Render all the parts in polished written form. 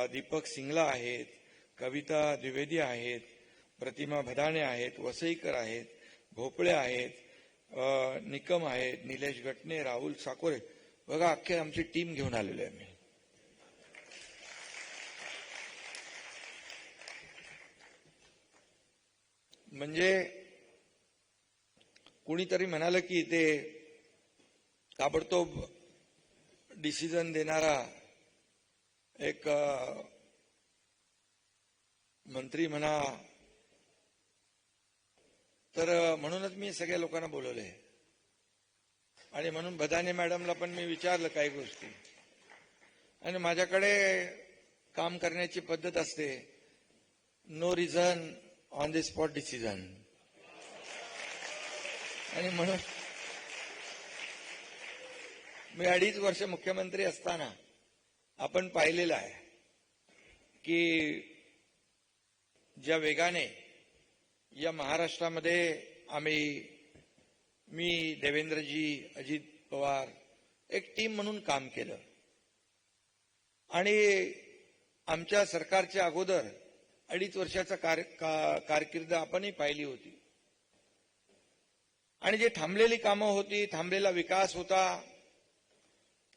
दीपक सिंगला आहेत, कविता द्विवेदी आहेत, प्रतिमा भदाणे आहेत, वसईकर आहेत, भोपळे आहेत, निकम आहेत, निलेश गटणे, राहुल साकोरे, बघा अख्खे आमची टीम घेऊन आलेलो आहे मी. म्हणजे कुणीतरी म्हणालं की ते ताबडतोब डिसिजन देणारा एक मंत्री म्हणा, तर म्हणूनच मी सगळ्या लोकांना बोलवले आणि म्हणून भदाने मॅडमला पण मी विचारलं काही गोष्टी. आणि माझ्याकडे काम करण्याची पद्धत असते, no reason on the spot decision. आणि म्हणून मी 2.5 वर्ष मुख्यमंत्री असताना आपण पाहिलेलं आहे की ज्या वेगाने या महाराष्ट्रामध्ये मी, देवेंद्रजी, अजित पवार एक टीम म्हणून काम केलं आणि आमच्या सरकारच्या अगोदर 2.5 वर्षाचा कारकीर्द आपणही पाहिली होती. आणि जे थांबलेली कामं होती, थांबलेला विकास होता,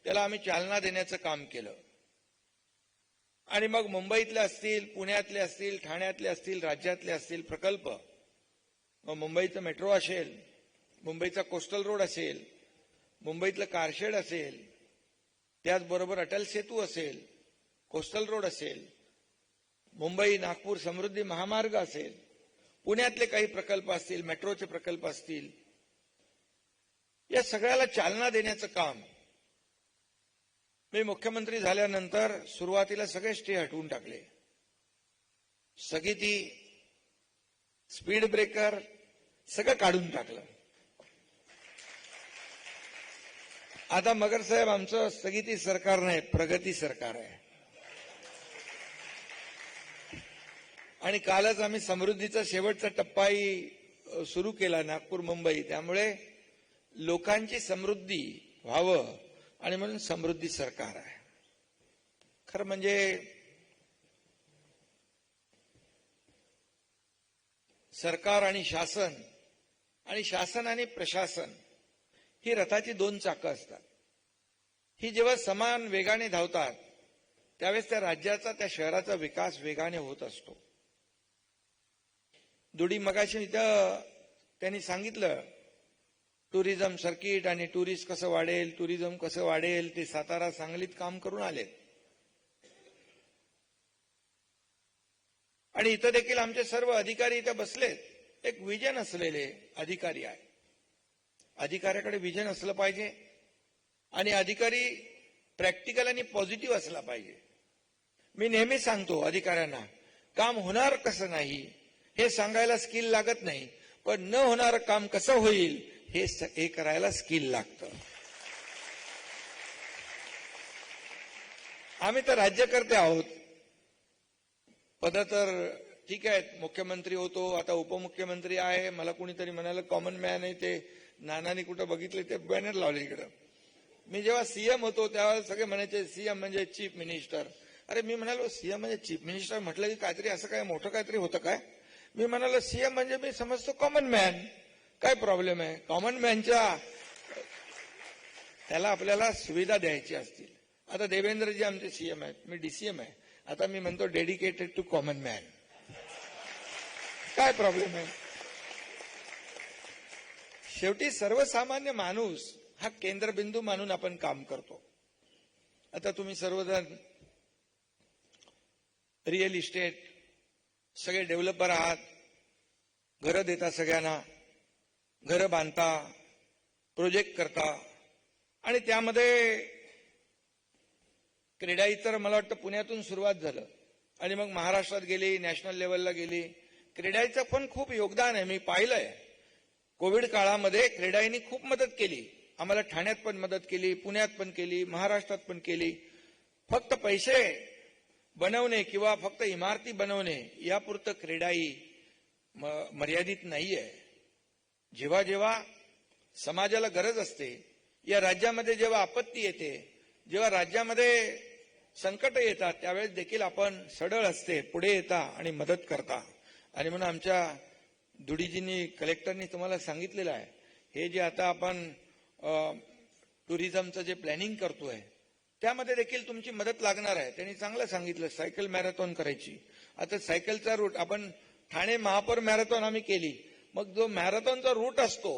त्याला आम्ही चालना देण्याचं काम केलं. आणि मग मुंबईतले असतील, पुण्यातले असतील, ठाण्यातले असतील, राज्यातले असतील प्रकल्प, मग मुंबईचं मेट्रो असेल, मुंबईचा कोस्टल रोड असेल, मुंबईतलं कारशेड असेल, त्याचबरोबर अटल सेतू असेल, कोस्टल रोड असेल, मुंबई नागपूर समृद्धी महामार्ग असेल, पुण्यातले काही प्रकल्प असतील, मेट्रोचे प्रकल्प असतील, या सगळ्याला चालना देण्याचं काम मी मुख्यमंत्री झाल्यानंतर सुरुवातीला सगळे स्टे हटवून टाकले. स्थगिती, स्पीड ब्रेकर सगळं काढून टाकलं. आता मगर साहेब आमचं स्थगिती सरकार नाही, प्रगती सरकार आहे. आणि कालच आम्ही समृद्धीचा शेवटचा टप्पाही सुरू केला, नागपूर मुंबई. त्यामुळे लोकांची समृद्धी व्हावं आणि म्हणून समृद्धी सरकार आहे. खरं म्हणजे सरकार आणि शासन आणि प्रशासन ही रथाची 2 चाकं असतात. ही जेव्हा समान वेगाने धावतात त्यावेळेस त्या राज्याचा, त्या शहराचा विकास वेगाने होत असतो. दुडी मगाशी इथं त्यांनी सांगितलं टुरिझम सर्किट आणि टुरिस्ट कसं वाढेल, टुरिझम कसं वाढेल, ते सातारा सांगलीत काम करून आलेत. आणि इथं देखील आमचे सर्व अधिकारी इथं बसलेत. एक विजन असलेले अधिकारी आहे. अधिकाऱ्याकडे विजन असलं पाहिजे आणि अधिकारी प्रॅक्टिकल आणि पॉझिटिव्ह असला पाहिजे. मी नेहमी सांगतो अधिकाऱ्यांना, काम होणार कसं नाही हे सांगायला स्किल लागत नाही, पण न होणारं काम कसं होईल हे करायला स्किल लागतं. आम्ही तर राज्यकर्ते आहोत. पद तर ठीक आहेत, मुख्यमंत्री होतो, आता उपमुख्यमंत्री आहे. मला कुणीतरी म्हणालं कॉमन मॅन आहे, ते नानांनी कुठं बघितले ते बॅनर लावले इकडं. मी जेव्हा सीएम होतो त्यावेळेला सगळे म्हणायचे सीएम म्हणजे चीफ मिनिस्टर. अरे मी म्हणालो सीएम म्हणजे चीफ मिनिस्टर म्हटलं की काहीतरी असं काय मोठं काहीतरी होतं काय. मी म्हणालो सीएम म्हणजे मी समजतो कॉमन मॅन. काय प्रॉब्लेम आहे? कॉमन मॅनच्या त्याला आपल्याला सुविधा द्यायची असतील. आता देवेंद्रजी आमचे सीएम आहेत, मी डीसीएम आहे. आता मी म्हणतो डेडिकेटेड टू कॉमन मॅन. काय प्रॉब्लेम आहे? शेवटी सर्वसामान्य माणूस हा केंद्रबिंदू मानून आपण काम करतो. आता तुम्ही सर्वजण रिअल इस्टेट सगळे डेव्हलपर आहात, घरं देता, सगळ्यांना घरं बांधता, प्रोजेक्ट करता. आणि त्यामध्ये क्रीडाई तर मला वाटतं पुण्यातून सुरुवात झालं आणि मग महाराष्ट्रात गेली, नॅशनल लेवलला गेली. क्रीडाईचं पण खूप योगदान आहे. मी पाहिलंय कोविड काळामध्ये क्रीडाईंनी खूप मदत केली. आम्हाला ठाण्यात पण मदत केली, पुण्यात पण केली, महाराष्ट्रात पण केली. फक्त पैसे बनवणे किंवा फक्त इमारती बनवणे यापुरतं क्रीडाई मर्यादित नाहीये. जेव्हा जेव्हा समाजाला गरज असते, या राज्यामध्ये जेव्हा आपत्ती येते, जेव्हा राज्यामध्ये संकट येतात त्यावेळेस देखील आपण सडळ असते पुढे येता आणि मदत करता. आणि म्हणून आमच्या दुडीजींनी कलेक्टरनी तुम्हाला सांगितलेलं आहे, हे जे आता आपण टुरिझमचं जे प्लॅनिंग करतोय त्यामध्ये देखील तुमची मदत लागणार आहे. त्यांनी चांगलं सांगितलं सायकल मॅरेथॉन करायची. आता सायकलचा रूट आपण ठाणे महापौर मॅरेथॉन आम्ही केली, मग जो मॅरेथॉनचा रूट असतो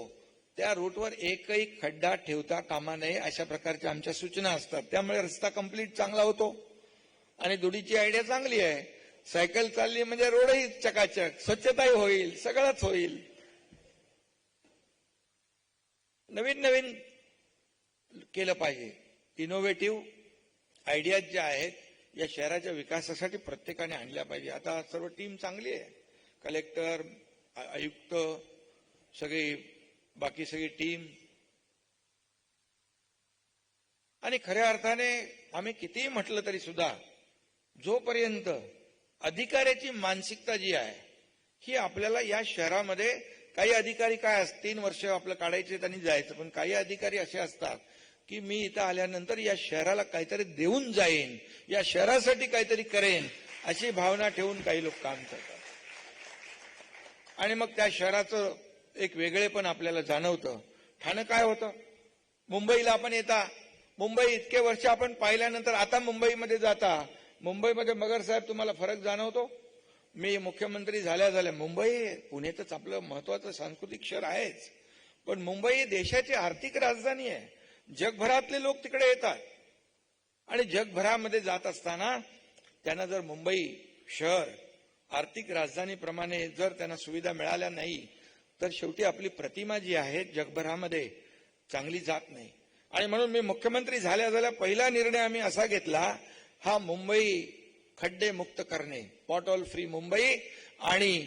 त्या रूटवर एकही खड्डा ठेवता कामा नये अशा प्रकारच्या आमच्या सूचना असतात. त्यामुळे रस्ता कंप्लीट चांगला होतो. आणि दुडीची आयडिया चांगली आहे, सायकल चालली म्हणजे रोडही चकाचक, स्वच्छताही होईल, सगळंच होईल. नवीन नवीन केलं पाहिजे. इनोव्हेटिव्ह आयडियाज ज्या आहेत या शहराच्या विकासासाठी प्रत्येकाने आणल्या पाहिजे. आता सर्व टीम चांगली आहे, कलेक्टर, आयुक्त, बाकी सगळी टीम. आणि खऱ्या अर्थाने आम्ही कितीही म्हटलं तरी सुद्धा जोपर्यंत अधिकाऱ्याची मानसिकता जी आहे ही आपल्याला या शहरामध्ये, काही अधिकारी काय असतात 3 वर्ष आपलं काढायचे त्यांनी जायचं, पण काही अधिकारी असे असतात की मी इथं आल्यानंतर या शहराला काहीतरी देऊन जाईन, या शहरासाठी काहीतरी करेन अशी भावना ठेवून काही लोक काम करतात. आणि मग त्या शहराचं एक वेगळेपण आपल्याला जाणवतं. ठाणं काय होतं, मुंबईला आपण येता, मुंबई इतके वर्ष आपण पाहिल्यानंतर आता मुंबईमध्ये जाता, मुंबईमध्ये मगर साहेब तुम्हाला फरक जाणवतो. मी मुख्यमंत्री झाल्या मुंबई, पुणे तर आपलं महत्वाचं सांस्कृतिक शहर आहेच, पण मुंबई ही देशाची आर्थिक राजधानी आहे. जगभरातले लोक तिकडे येतात आणि जगभरामध्ये जात असताना त्यांना जर मुंबई शहर आर्थिक राजधानीप्रमाणे जर त्यांना सुविधा मिळाल्या नाही तर शेवटी आपली प्रतिमा जी आहे जगभरामध्ये चांगली जात नाही. आणि म्हणून मी मुख्यमंत्री झाल्या पहिला निर्णय आम्ही असा घेतला, हा मुंबई खड्डे मुक्त करणे, पॉटहोल फ्री मुंबई. आणि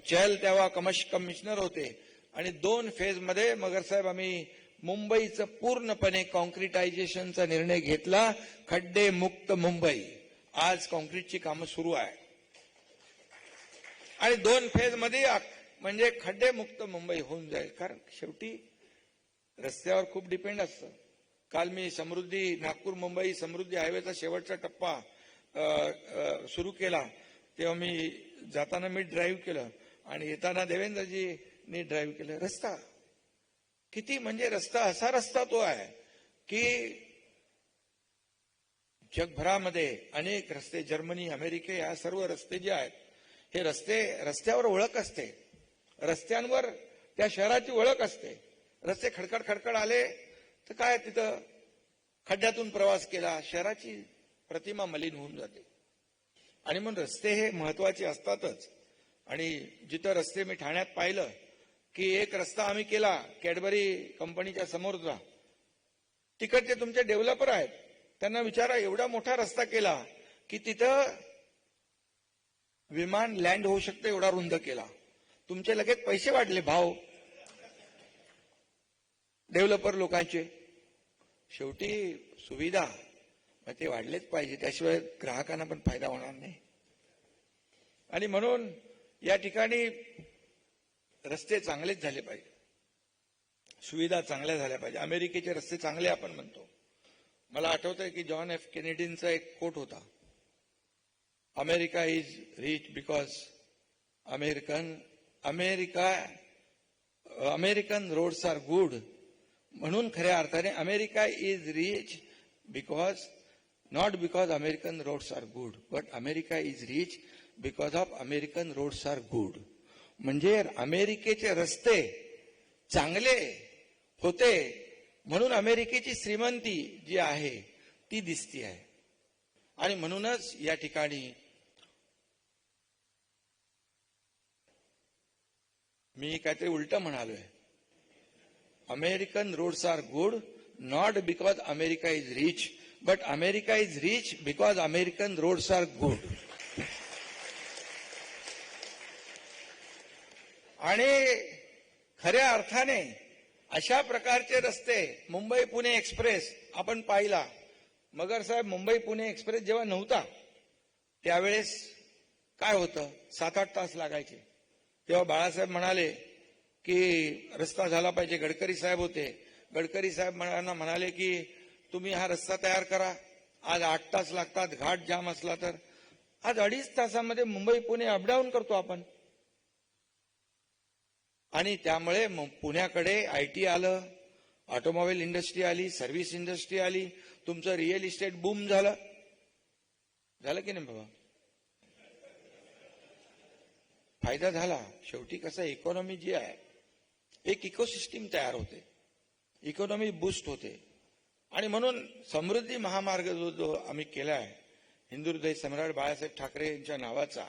चहल तेव्हा कमिशनर होते आणि 2 फेजमध्ये मगरसाहेब आम्ही मुंबईचं पूर्णपणे कॉन्क्रिटायझेशनचा निर्णय घेतला. खड्डे मुक्त मुंबई. आज कॉन्क्रीटची कामं सुरू आहे आणि 2 फेजमध्ये म्हणजे खड्डे मुक्त मुंबई होऊन जाईल. कारण शेवटी रस्त्यावर खूप डिपेंड असतं. काल मी नागपूर मुंबई समृद्धी हायवेचा शेवटचा टप्पा सुरू केला, तेव्हा मी जाताना मी ड्राईव्ह केलं आणि येताना देवेंद्रजींनी ड्राईव्ह केलं. रस्ता किती, म्हणजे रस्ता असा रस्ता तो आहे की जगभरामध्ये अनेक रस्ते, जर्मनी, अमेरिका, या सर्व रस्ते जे आहेत हे रस्त्यावर ओळख असते, रस्त्यांवर त्या शहराची ओळख असते. रस्ते खडखड आले तर काय, तिथं खड्ड्यातून प्रवास केला, शहराची प्रतिमा मलिन होऊन जाते. आणि म्हणून रस्ते हे महत्वाचे असतातच. आणि जिथं रस्ते मी ठाण्यात पाहिलं की एक रस्ता आम्ही केला कॅडबरी कंपनीच्या समोरचा, तिकडचे तुमचे डेव्हलपर आहेत, त्यांना विचारा, एवढा मोठा रस्ता केला की तिथं विमान लँड होऊ शकतं एवढा रुंद केला, तुमचे लगेच पैसे वाढले, भाव डेव्हलपर लोकांचे. शेवटी सुविधा ते वाढलेच पाहिजे, त्याशिवाय ग्राहकांना पण फायदा होणार नाही. आणि म्हणून या ठिकाणी रस्ते चांगलेच झाले पाहिजे, सुविधा चांगल्या झाल्या पाहिजे. अमेरिकेचे रस्ते चांगले आपण म्हणतो. मला आठवतंय की जॉन एफ केनेडींचा एक कोट होता, America is rich because American roads are good. म्हणून खऱ्या अर्थाने America is rich because, not because American roads are good, but America is rich because of American roads are good. म्हणजे अमेरिकेचे रस्ते चांगले होते म्हणून अमेरिकेची श्रीमंती जी आहे ती दिसती आहे. आणि म्हणूनच या ठिकाणी मी काहीतरी उलट म्हणालोय, American roads are good not because America is rich, but America is rich because American roads are good. आणि खऱ्या अर्थाने अशा प्रकारचे रस्ते, मुंबई पुणे एक्सप्रेस आपण पाहिला. मगर साहेब, मुंबई पुणे एक्सप्रेस जेव्हा नव्हता त्यावेळेस काय होतं, 7-8 तास लागायचे. तेव्हा बाळासाहेब म्हणाले की रस्ता झाला पाहिजे. गडकरी साहेब होते, गडकरी साहेब म्हणाले की तुम्ही हा रस्ता तयार करा, आज 8 तास लागतात, घाट जाम असला तर आज 2.5 तासामध्ये मुंबई पुणे अपडाऊन करतो आपण. आणि त्यामुळे पुण्याकडे IT आलं, ऑटोमोबाईल इंडस्ट्री आली, सर्व्हिस इंडस्ट्री आली, तुमचं रिअल इस्टेट बूम झालं की नाही बाबा? फायदा झाला. शेवटी कसं इकॉनॉमी जी आहे एक इकोसिस्टीम तयार होते, इकॉनॉमी बूस्ट होते. आणि म्हणून समृद्धी महामार्ग जो आम्ही केला आहे हिंदू हृदय सम्राट बाळासाहेब ठाकरे यांच्या नावाचा,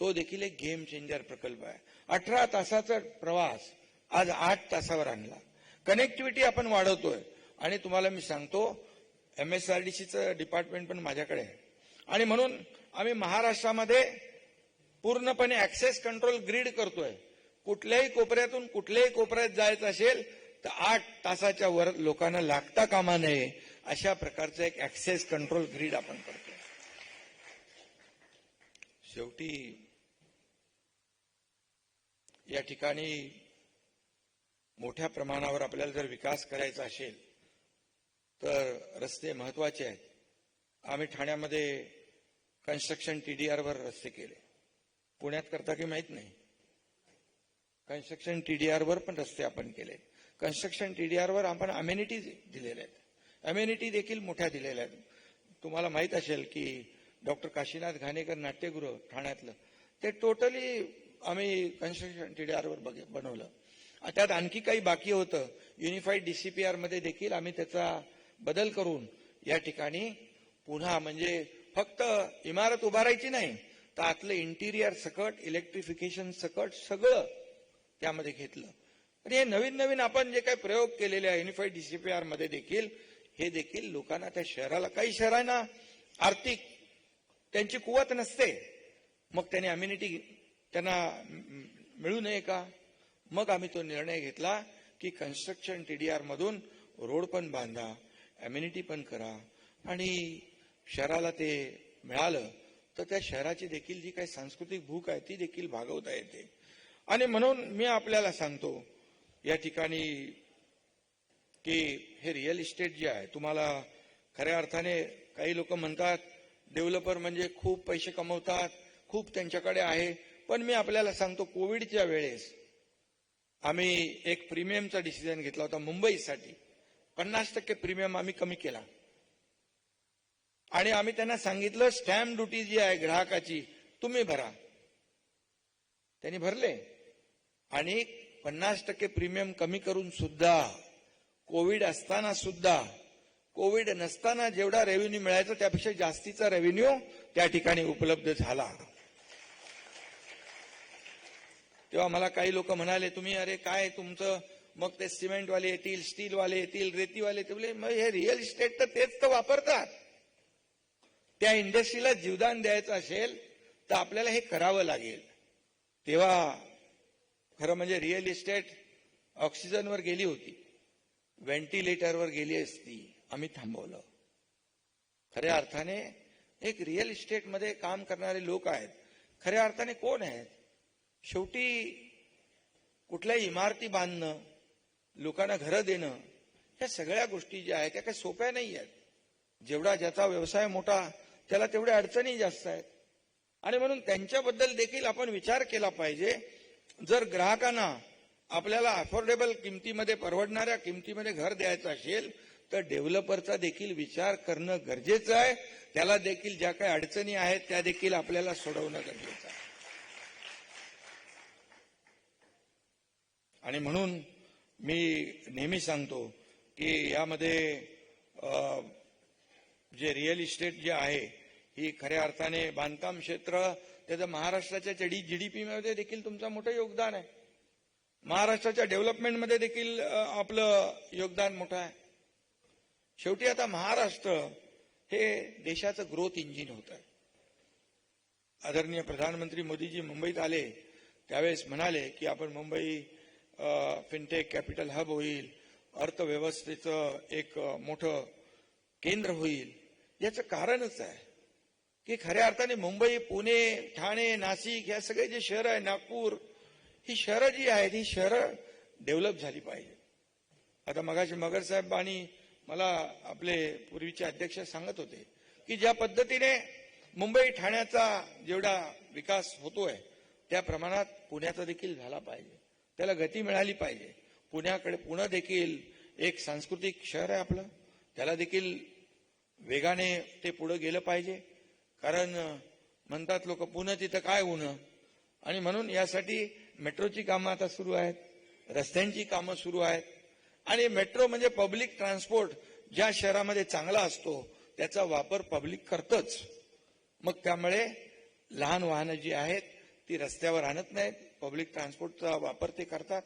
तो देखील एक गेम चेंजर प्रकल्प आहे. 18 तासाचा प्रवास आज 8 तासावर आणला. कनेक्टिव्हिटी आपण वाढवतोय. आणि तुम्हाला मी सांगतो MSRDCचं डिपार्टमेंट पण माझ्याकडे आहे. आणि म्हणून आम्ही महाराष्ट्रामध्ये पूर्णपणे ऍक्सेस कंट्रोल ग्रीड करतोय. कुठल्याही कोपऱ्यातून कुठल्याही कोपऱ्यात जायचं असेल तर 8 तासाच्या वर लोकांना लागता कामा नये अशा प्रकारचं एक ऍक्सेस कंट्रोल ग्रीड आपण करतोय. शेवटी या ठिकाणी मोठ्या प्रमाणावर आपल्याला जर विकास करायचा असेल तर रस्ते महत्वाचे आहेत. आम्ही ठाण्यामध्ये कन्स्ट्रक्शन TDR वर रस्ते केले. पुण्यात करता की माहित नाही. कन्स्ट्रक्शन TDR वर पण रस्ते आपण केले. कन्स्ट्रक्शन TDR वर आपण अमेनिटी दिलेल्या आहेत. अमेनिटी देखील मोठ्या दिलेल्या आहेत. तुम्हाला माहित असेल की डॉक्टर काशीनाथ घाणेकर नाट्यगृह ठाण्यातलं ते टोटली आम्ही कन्स्ट्रक्शन TDR वर बनवलं. त्यात आणखी काही बाकी होतं. युनिफाईड DCPR मध्ये देखील आम्ही त्याचा बदल करून या ठिकाणी पुन्हा म्हणजे फक्त इमारत उभारायची नाही तर आतलं इंटिरियर सकट, इलेक्ट्रिफिकेशन सकट सगळं त्यामध्ये घेतलं. आणि हे नवीन नवीन आपण जे काही प्रयोग केलेले आहे युनिफाईड DCPR मध्ये देखील हे देखील लोकांना, त्या शहराला, काही शहरांना आर्थिक त्यांची कुवत नसते, मग त्यांनी अम्युनिटी त्यांना मिळू नये का? मग आम्ही तो निर्णय घेतला की कन्स्ट्रक्शन TDR मधून रोड पण बांधा, अम्युनिटी पण करा. आणि शहराला ते मिळालं तर त्या शहराची देखील जी काही सांस्कृतिक भूक आहे ती देखील भागवता येते. आणि म्हणून मी आपल्याला सांगतो या ठिकाणी की हे रिअल इस्टेट जे आहे, तुम्हाला खऱ्या अर्थाने काही लोक म्हणतात डेव्हलपर म्हणजे खूप पैसे कमवतात, खूप त्यांच्याकडे आहे. पण मी आपल्याला सांगतो कोविडच्या वेळेस आम्ही एक प्रीमियमचा डिसिजन घेतला होता मुंबईसाठी. 50% प्रीमियम आम्ही कमी केला. आणि आम्ही त्यांना सांगितलं स्टॅम्प ड्युटी जी आहे ग्राहकाची तुम्ही भरा. त्यांनी भरले आणि 50% प्रीमियम कमी करून सुद्धा, कोविड असताना सुद्धा, कोविड नसताना जेवढा रेव्हेन्यू मिळायचा त्यापेक्षा जास्तीचा रेव्हेन्यू त्या ठिकाणी उपलब्ध झाला. तेव्हा मला काही लोक म्हणाले तुम्ही अरे काय तुमचं, मग ते सिमेंटवाले येतील, स्टीलवाले येतील, रेतीवाले येतील. मग हे रिअल इस्टेट तर तेच तर वापरतात. त्या इंडस्ट्रीला जीवदान द्यायचं असेल तर आपल्याला हे करावं लागेल. तेव्हा खरं म्हणजे रिअल इस्टेट ऑक्सिजनवर गेली होती, व्हेंटिलेटरवर गेली असती, आम्ही थांबवलं. खऱ्या अर्थाने एक रिअल इस्टेटमध्ये काम करणारे लोक आहेत. खऱ्या अर्थाने कोण आहेत? शेवटी कुठल्याही इमारती बांधणं, लोकांना घरं देणं, ह्या सगळ्या गोष्टी ज्या आहेत त्या काही सोप्या नाही आहेत. जेवढा ज्याचा व्यवसाय मोठा त्याला तेवढ्या अडचणी जास्त आहेत. आणि म्हणून त्यांच्याबद्दल देखील आपण विचार केला पाहिजे. जर ग्राहकांना आपल्याला अफोर्डेबल किमतीमध्ये, परवडणाऱ्या किमतीमध्ये घर द्यायचं असेल तर डेव्हलपरचा देखील विचार करणं गरजेचं आहे. त्याला देखील ज्या काही अडचणी आहेत त्या देखील आपल्याला सोडवणं गरजेचं आहे. आणि म्हणून मी नेहमी सांगतो की यामध्ये जे रिअल इस्टेट जे आहे ही खऱ्या अर्थाने बांधकाम क्षेत्र, त्याचं महाराष्ट्राच्या GDP मध्ये देखील तुमचं मोठं योगदान आहे. महाराष्ट्राच्या डेव्हलपमेंटमध्ये देखील आपलं योगदान मोठं आहे. शेवटी आता महाराष्ट्र हे देशाचं ग्रोथ इंजिन होत आहे. आदरणीय प्रधानमंत्री मोदीजी मुंबईत आले त्यावेळेस म्हणाले की आपण मुंबई फिनटेक कॅपिटल हब होईल, अर्थव्यवस्थेचं एक मोठं केंद्र होईल. याचं कारणच आहे की खऱ्या अर्थाने मुंबई, पुणे, ठाणे, नाशिक या सगळे जे शहरं आहे, नागपूर, ही शहरं जी आहेत ही शहरं डेव्हलप झाली पाहिजे. आता मगाशी मगर साहेब आणि मला आपले पूर्वीचे अध्यक्ष सांगत होते की ज्या पद्धतीने मुंबई ठाण्याचा जेवढा विकास होतोय त्या प्रमाणात पुण्याचा देखील झाला पाहिजे, त्याला गती मिळाली पाहिजे. पुणे देखील एक सांस्कृतिक शहर आहे आपलं, त्याला देखील वेगाने ते पुढे गेलं पाहिजे. कारण म्हणतात लोक पुणे तिथं काय उणं, आणि म्हणून यासाठी मेट्रोची कामं आता सुरू आहेत, रस्त्यांची कामं सुरू आहेत. आणि मेट्रो म्हणजे पब्लिक ट्रान्सपोर्ट ज्या शहरामध्ये चांगला असतो त्याचा वापर पब्लिक करतच. मग त्यामुळे लहान वाहनं जी आहेत ती रस्त्यावर आणत नाहीत, पब्लिक ट्रान्सपोर्टचा वापर ते करतात.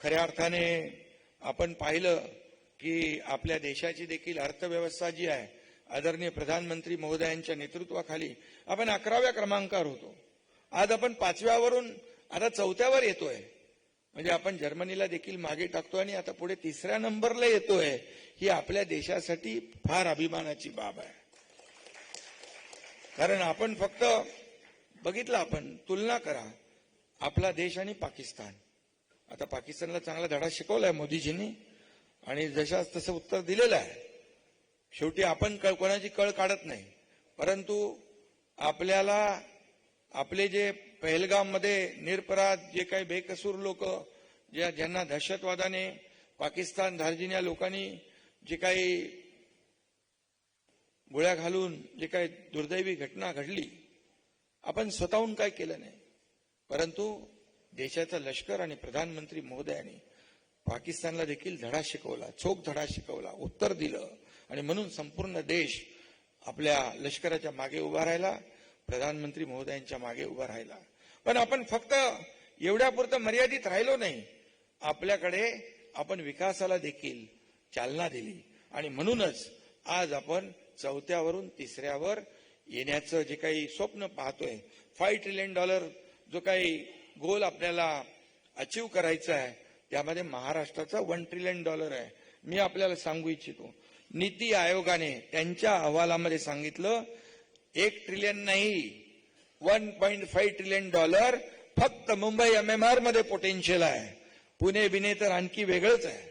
खऱ्या अर्थाने आपण पाहिलं की आपल्या देशाची देखील अर्थव्यवस्था जी आहे आदरणीय प्रधानमंत्री महोदयांच्या नेतृत्वाखाली आपण 11व्या क्रमांकावर होतो. आज आपण 5व्यावरून आता 4थ्यावर येतोय. म्हणजे आपण जर्मनीला देखील मागे टाकतोय आणि आता पुढे 3ऱ्या नंबरला येतोय. ही आपल्या देशासाठी फार अभिमानाची बाब आहे. कारण आपण फक्त बघितलं, आपण तुलना करा आपला देश आणि पाकिस्तान. आता पाकिस्तानला चांगला धडा शिकवलाय मोदीजींनी आणि जशाच तसं उत्तर दिलेलं आहे. शेवटी आपण कोणाची कळ काढत नाही, परंतु आपल्याला आपले जे पहलगाम मध्ये निरपराध जे काही बेकसूर लोक ज्यांना दहशतवादाने पाकिस्तान धार्जिण्या लोकांनी जे काही गोळ्या घालून जे काही दुर्दैवी घटना घडली, आपण स्वतःहून काय केलं नाही, परंतु देशाचं लष्कर आणि प्रधानमंत्री महोदयांनी पाकिस्तानला देखील धडा शिकवला, चोख धडा शिकवला, उत्तर दिलं. आणि म्हणून संपूर्ण देश आपल्या लष्कराच्या मागे उभा राहिला, प्रधानमंत्री महोदयांच्या मागे उभा राहिला. पण आपण फक्त एवढ्यापुरतं मर्यादित राहिलो नाही, आपल्याकडे आपण विकासाला देखील चालना दिली. आणि म्हणूनच आज आपण 4थ्यावरून 3ऱ्यावर येण्याचं जे काही स्वप्न पाहतोय, $5 ट्रिलियन जो काही गोल आपल्याला अचीव करायचा आहे, त्यामध्ये महाराष्ट्राचा $1 ट्रिलियन आहे. मी आपल्याला सांगू इच्छितो, नीती आयोगाने त्यांच्या अहवालामध्ये सांगितलं 1 ट्रिलियन नाही, $1.5 ट्रिलियन फक्त मुंबई MMR मध्ये पोटेन्शियल आहे. पुणे बिने तर आणखी वेगळंच आहे.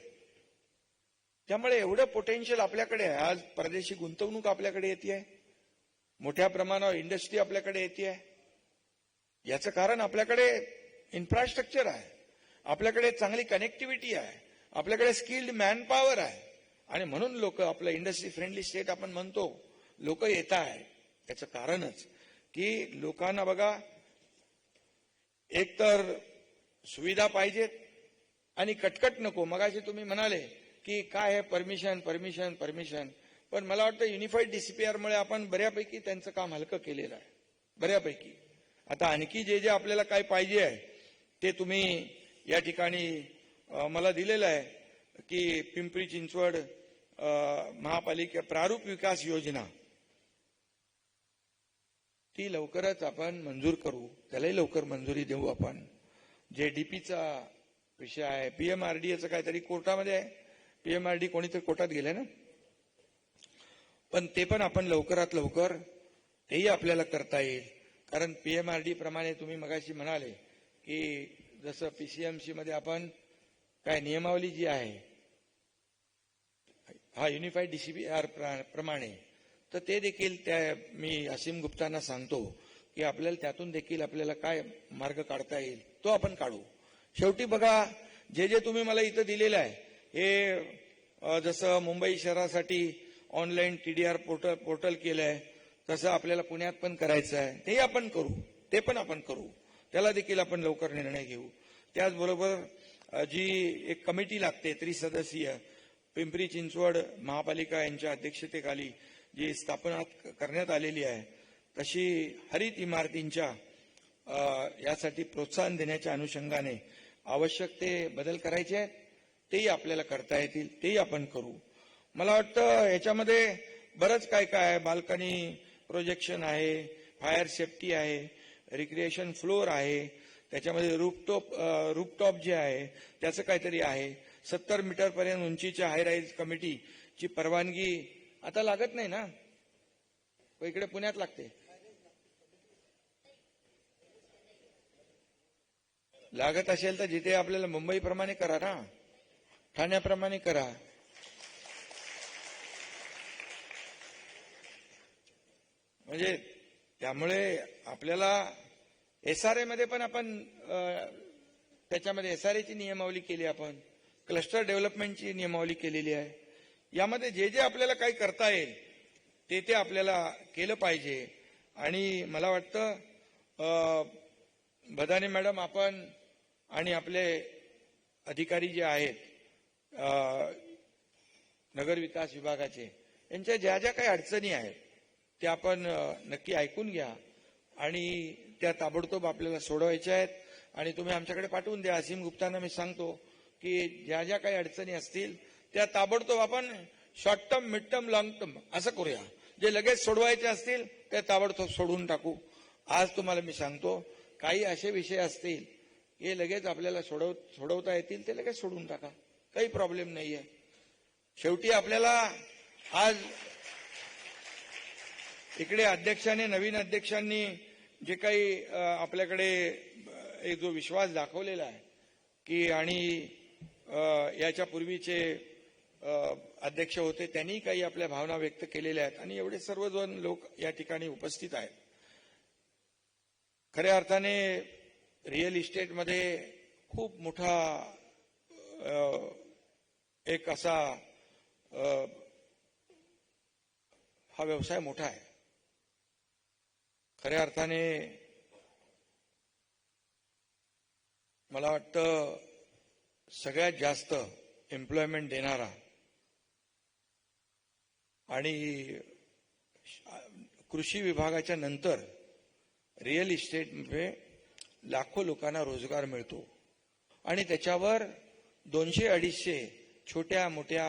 त्यामुळे एवढं पोटेन्शियल आपल्याकडे आहे. आज परदेशी गुंतवणूक आपल्याकडे येते, मोठ्या प्रमाणावर इंडस्ट्री आपल्याकडे येते. याचं कारण आपल्याकडे इन्फ्रास्ट्रक्चर आहे, आपल्याकडे चांगली कनेक्टिव्हिटी आहे, आपल्याकडे स्किल्ड मॅन पॉवर आहे. आणि म्हणून लोक, आपलं इंडस्ट्री फ्रेंडली स्टेट आपण म्हणतो, लोक येत आहे. याचं कारणच की लोकांना बघा, एकतर सुविधा पाहिजेत आणि कटकट नको. मगाशी तुम्ही म्हणाले की काय आहे परमिशन परमिशन परमिशन, पण मला वाटतं युनिफाईड DCPR मुळे आपण बऱ्यापैकी त्यांचं काम हलकं केलेलं आहे, बऱ्यापैकी. आता आणखी जे जे आपल्याला काय पाहिजे आहे ते तुम्ही या ठिकाणी मला दिलेलं आहे की पिंपरी चिंचवड महापालिका प्रारूप विकास योजना ती लवकरच आपण मंजूर करू, त्यालाही लवकर मंजुरी देऊ आपण. जे डीपीचा विषय आहे, PMRDAचं काहीतरी कोर्टामध्ये आहे, PMRD कोणीतरी कोर्टात गेलंय ना, पण ते पण आपण लवकरात लवकर तेही आपल्याला करता येईल. कारण PMRD प्रमाणे तुम्ही मगाशी म्हणाले की जसं PCMC मध्ये आपण काय नियमावली जी आहे, हा युनिफाईड DCPR प्रमाणे, तर ते देखील त्या मी असीम गुप्तांना सांगतो की आपल्याला त्यातून देखील आपल्याला काय मार्ग काढता येईल तो आपण काढू. शेवटी बघा, जे जे तुम्ही मला इथं दिलेलं आहे, हे जसं मुंबई शहरासाठी ऑनलाईन TDR पोर्टल केलंय, तसं आपल्याला पुण्यात पण करायचं आहे, तेही आपण करू, ते पण आपण करू, त्याला देखील आपण लवकर निर्णय घेऊ. त्याचबरोबर जी एक कमिटी लागते 3 सदस्यीय, पिंपरी चिंचवड महापालिका यांच्या अध्यक्षतेखाली जी स्थापना करण्यात आलेली आहे, तशी हरित इमारतींच्या यासाठी प्रोत्साहन देण्याच्या अनुषंगाने आवश्यक ते बदल करायचे आहेत, तेही आपल्याला करता येतील, तेही आपण करू. मला वाटतं याच्यामध्ये बरंच काय काय आहे, बाल्कनी प्रोजेक्शन आहे, फायर सेफ्टी आहे, रिक्रिएशन फ्लोअर आहे, त्याच्यामध्ये रूफटॉप जे आहे त्याचं काहीतरी आहे, 70 मीटर पर्यंत उंचीच्या हाय राईज कमिटीची परवानगी आता लागत नाही ना, इकडे पुण्यात लागते. लागत असेल तर जिथे आपल्याला मुंबईप्रमाणे करा ना, ठाण्याप्रमाणे करा. म्हणजे त्यामुळे आपल्याला SRA मध्ये पण आपण त्याच्यामध्ये SRA ची नियमावली केली, आपण क्लस्टर डेव्हलपमेंटची नियमावली केलेली आहे. यामध्ये जे जे आपल्याला काही करता येईल ते आपल्याला केलं पाहिजे. आणि मला वाटतं बदाने मॅडम आपण आणि आपले अधिकारी जे आहेत नगर विकास विभागाचे, यांच्या ज्या ज्या काही अडचणी आहेत त्या आपण नक्की ऐकून घ्या आणि त्या ताबडतोब आपल्याला सोडवायच्या आहेत. आणि तुम्ही आमच्याकडे पाठवून द्या. असीम गुप्तांना मी सांगतो की ज्या ज्या काही अडचणी असतील त्या ताबडतोब आपण short term, mid term, long term असं करूया. जे लगेच सोडवायचे असतील ते ताबडतोब सोडून टाकू. आज तुम्हाला मी सांगतो काही असे विषय असतील हे लगेच आपल्याला सोडवता येतील ते लगेच सोडून टाका, काही प्रॉब्लेम नाहीये. शेवटी आपल्याला आज इकडे नवीन अध्यक्षांनी जे काही आपल्याकडे एक जो विश्वास दाखवलेला आहे की आणि याच्या पूर्वीचे अध्यक्ष होते त्यांनी काही आपल्या भावना व्यक्त केलेल्या आहेत आणि एवढे सर्वजण लोक या ठिकाणी उपस्थित आहेत. खऱ्या अर्थाने रिअल इस्टेटमध्ये खूप मोठा एक असा हा व्यवसाय मोठा आहे. खऱ्या अर्थाने मला वाटतं सगळ्यात जास्त एम्प्लॉयमेंट देणारा आणि कृषी विभागाच्या नंतर रिअल इस्टेटमध्ये लाखो लोकांना रोजगार मिळतो आणि त्याच्यावर 200-250 छोट्या मोठ्या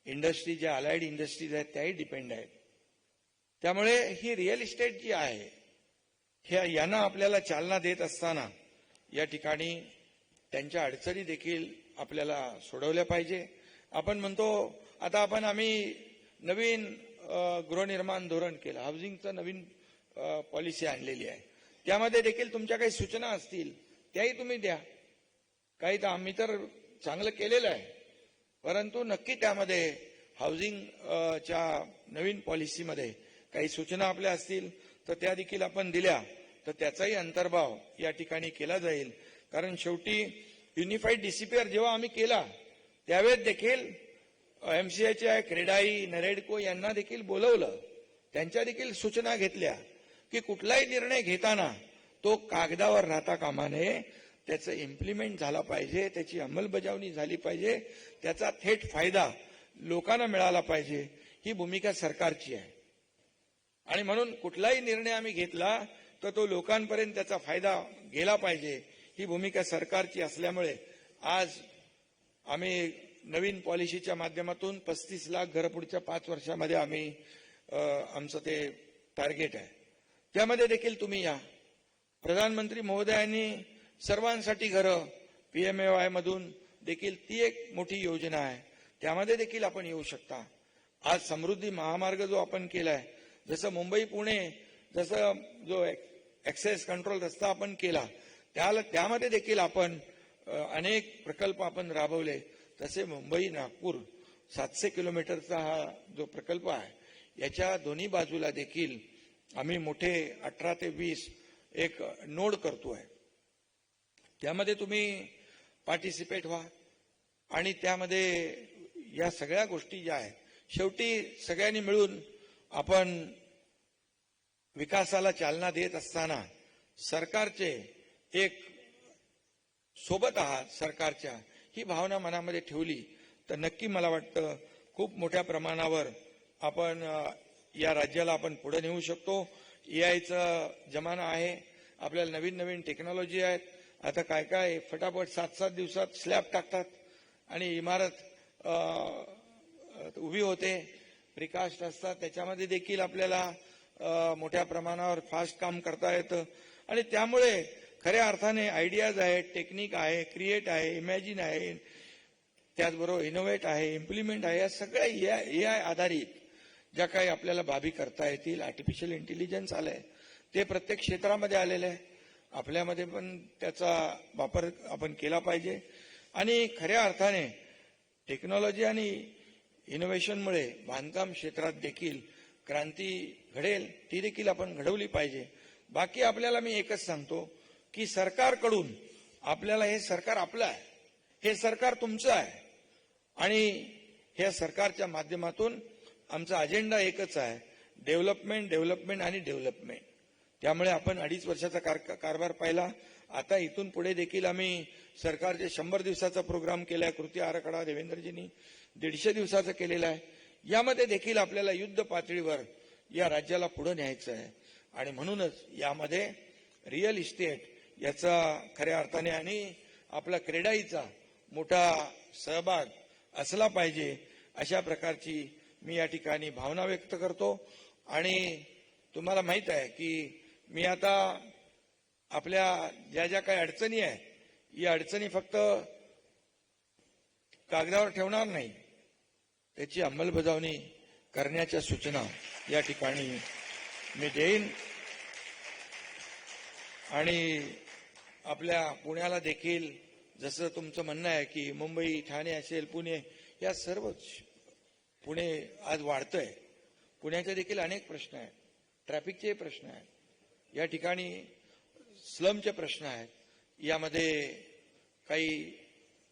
इंडस्ट्री, ज्या अलाइड इंडस्ट्रीज आहेत त्याही डिपेंड आहेत. त्यामुळे ही रिअल इस्टेट जी आहे यांना आपल्याला चालना देत असताना या ठिकाणी त्यांच्या अडचणी देखील आपल्याला सोडवल्या पाहिजे. आपण म्हणतो आता आम्ही नवीन गृहनिर्माण धोरण केलं, हाऊसिंगचं नवीन पॉलिसी आणलेली आहे. त्यामध्ये देखील तुमच्या काही सूचना असतील त्याही तुम्ही द्या. काही तर आम्ही तर चांगलं केलेलं आहे, परंतु नक्की त्यामध्ये हाऊसिंगच्या नवीन पॉलिसीमध्ये काही सूचना आपल्या असतील तर त्या देखील आपण दिल्या तर त्याचाही अंतर्भाव या ठिकाणी केला जाईल. कारण शेवटी युनिफाईड डीसीपीआर जेव्हा आम्ही केला त्यावेळेस देखील MCI, क्रेडाई, नरेडको यांना देखील बोलवलं, त्यांच्या देखील सूचना घेतल्या की कुठलाही निर्णय घेताना तो कागदावर राहता कामा नये, त्याचं इम्प्लिमेंट झाला पाहिजे, त्याची अंमलबजावणी झाली पाहिजे, त्याचा थेट फायदा लोकांना मिळाला पाहिजे. ही भूमिका सरकारची आहे आणि म्हणून कुठलाही निर्णय आम्ही घेतला तर तो लोकांपर्यंत त्याचा फायदा गेला पाहिजे. ही भूमिका सरकारची असल्यामुळे आज आम्ही नवीन पॉलिसीच्या माध्यमातून 35 लाख घरं पुढच्या 5 वर्षामध्ये आम्ही आमचं ते टार्गेट आहे. त्यामध्ये देखील तुम्ही या. प्रधानमंत्री महोदयांनी सर्वांसाठी घरं PMAY मधून देखील ती एक मोठी योजना आहे, त्यामध्ये देखील आपण येऊ शकता. आज समृद्धी महामार्ग जो आपण केलाय, जसं मुंबई पुणे जसं जो ऍक्सेस कंट्रोल रस्ता आपण केला त्यामध्ये देखील आपण अनेक प्रकल्प आपण राबवले. तसे मुंबई नागपूर 700 किलोमीटरचा हा जो प्रकल्प आहे याच्या दोन्ही बाजूला देखील आम्ही मोठे 18 ते 20 एक नोड करतोय. त्यामध्ये तुम्ही पार्टिसिपेट व्हा आणि त्यामध्ये या सगळ्या गोष्टी ज्या आहेत शेवटी सगळ्यांनी मिळून आपण विकासाला चालना देत असताना सरकारचे एक सोबत आहात सरकारच्या, ही भावना मनामध्ये ठेवली तर नक्की मला वाटतं खूप मोठ्या प्रमाणावर आपण या राज्याला आपण पुढे नेऊ शकतो. AI जमाना आहे, आपल्याला नवीन नवीन टेक्नॉलॉजी आहेत. आता काय फटाफट 7-7 दिवसात स्लॅब टाकतात आणि इमारत उभी होते. प्रिकास्ट असतात, त्याच्यामध्ये देखील आपल्याला मोठ्या प्रमाणावर फास्ट काम करता येतं आणि त्यामुळे खऱ्या अर्थाने आयडियाज आहेत, टेक्निक आहे, क्रिएट आहे, इमॅजिन आहे, त्याचबरोबर इनोव्हेट आहे, इम्प्लिमेंट आहे. या सगळ्या AI आधारित ज्या काही आपल्याला बाबी करता येतील. आर्टिफिशियल इंटेलिजन्स आलंय, ते प्रत्येक क्षेत्रामध्ये आलेलं आहे. आपल्यामध्ये पण त्याचा वापर आपण केला पाहिजे आणि खऱ्या अर्थाने टेक्नॉलॉजी आणि इनोव्हेशनमुळे बांधकाम क्षेत्रात देखील क्रांती घडेल ती देखील आपण घडवली पाहिजे. बाकी आपल्याला मी एकच सांगतो की सरकारकडून आपल्याला हे सरकार आपलं आहे, हे सरकार तुमचं आहे आणि ह्या सरकारच्या माध्यमातून आमचा अजेंडा एकच आहे, डेव्हलपमेंट डेव्हलपमेंट आणि डेव्हलपमेंट. त्यामुळे आपण 2.5 वर्षाचा कारभार पाहिला. आता इथून पुढे देखील आम्ही सरकारचे 100 दिवसाचा प्रोग्राम केलाय. कृती आराखडा देवेंद्रजींनी 150 दिवसाचा केलेला आहे. यामध्ये देखील आपल्याला युद्ध पातळीवर या राज्याला पुढे न्यायचं आहे आणि म्हणूनच यामध्ये रिअल इस्टेट याचा खऱ्या अर्थाने आणि आपला क्रेडाईचा मोठा सहभाग असला पाहिजे अशा प्रकारची मी या ठिकाणी भावना व्यक्त करतो. आणि तुम्हाला माहित आहे की मी आता आपल्या ज्या ज्या काही अडचणी आहेत या अडचणी फक्त कागदावर ठेवणार नाही, त्याची अंमलबजावणी करण्याच्या सूचना या ठिकाणी मी देईन. आणि आपल्या पुण्याला देखील जसं तुमचं म्हणणं आहे की मुंबई ठाणे असेल पुणे या सर्व पुणे आज वाढतंय. पुण्याचे देखील अनेक प्रश्न आहेत, ट्रॅफिकचे प्रश्न आहेत, या ठिकाणी स्लमचे प्रश्न आहेत. यामध्ये काही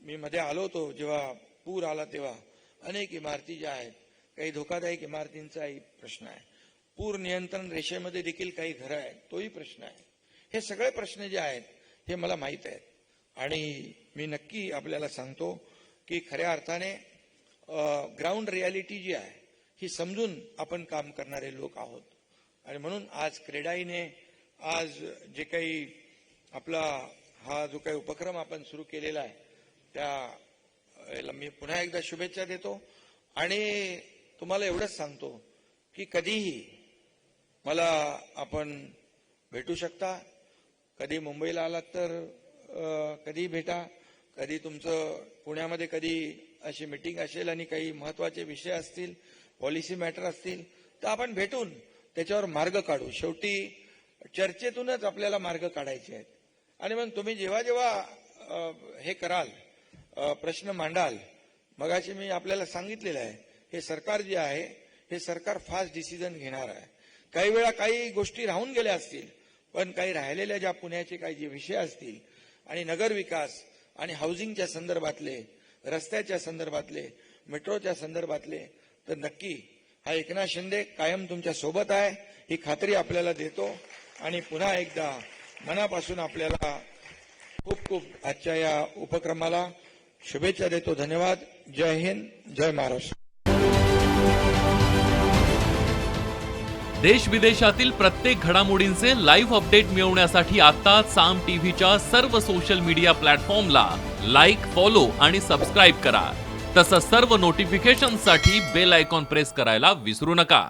मी मध्ये आलो होतो जेव्हा पूर आला तेव्हा अनेक इमारती ज्या आहेत, काही धोकादायक इमारतींचाही प्रश्न आहे. पूर नियंत्रण रेषेमध्ये देखील काही घरं आहेत, तोही प्रश्न आहे. हे सगळे प्रश्न जे आहेत हे मला माहीत आहेत आणि मी नक्की आपल्याला सांगतो की खऱ्या अर्थाने ग्राउंड रियालिटी जी आहे ही समजून आपण काम करणारे लोक आहोत. आणि म्हणून आज क्रेडाईने आज जे काही आपला हा जो काही उपक्रम आपण सुरू केलेला आहे त्याला मी पुन्हा एकदा शुभेच्छा देतो. आणि तुम्हाला एवढंच सांगतो की कधीही मला आपण भेटू शकता. कधी मुंबईला आलात तर कधी भेटा, कधी तुमचं पुण्यामध्ये कधी अशी मीटिंग असेल आणि काही महत्वाचे विषय असतील, पॉलिसी मॅटर असतील तर आपण भेटून त्याच्यावर मार्ग काढू. शेवटी चर्चेतूनच आपल्याला मार्ग काढायचे आहेत. आणि मग तुम्ही जेव्हा जेव्हा हे कराल, प्रश्न मांडाल, मगाशी मी आपल्याला सांगितलेलं आहे हे सरकार जे आहे हे सरकार फास्ट डिसिजन घेणार आहे. काही वेळा काही गोष्टी राहून गेल्या असतील, पण काही राहिलेल्या ज्या पुण्याचे काही जे विषय असतील आणि नगर विकास आणि हाऊसिंगच्या संदर्भातले, रस्त्याच्या संदर्भातले, मेट्रोच्या संदर्भातले, तर नक्की हा एकनाथ शिंदे कायम तुमच्या सोबत आहे ही खात्री आपल्याला देतो. आणि पुन्हा एकदा मनापासून आपल्याला खूप खूप आजच्या या उपक्रमाला शुभेच्छा देतो. धन्यवाद. जय हिंद, जय महाराष्ट्र. देश विदेशातील प्रत्येक घडामोडींचे लाईव्ह अपडेट मिळवण्यासाठी आता साम टीव्हीच्या सर्व सोशल मीडिया प्लॅटफॉर्मला लाईक, फॉलो आणि सबस्क्राईब करा. तसंच सर्व नोटिफिकेशनसाठी बेल आयकॉन प्रेस करायला विसरू नका.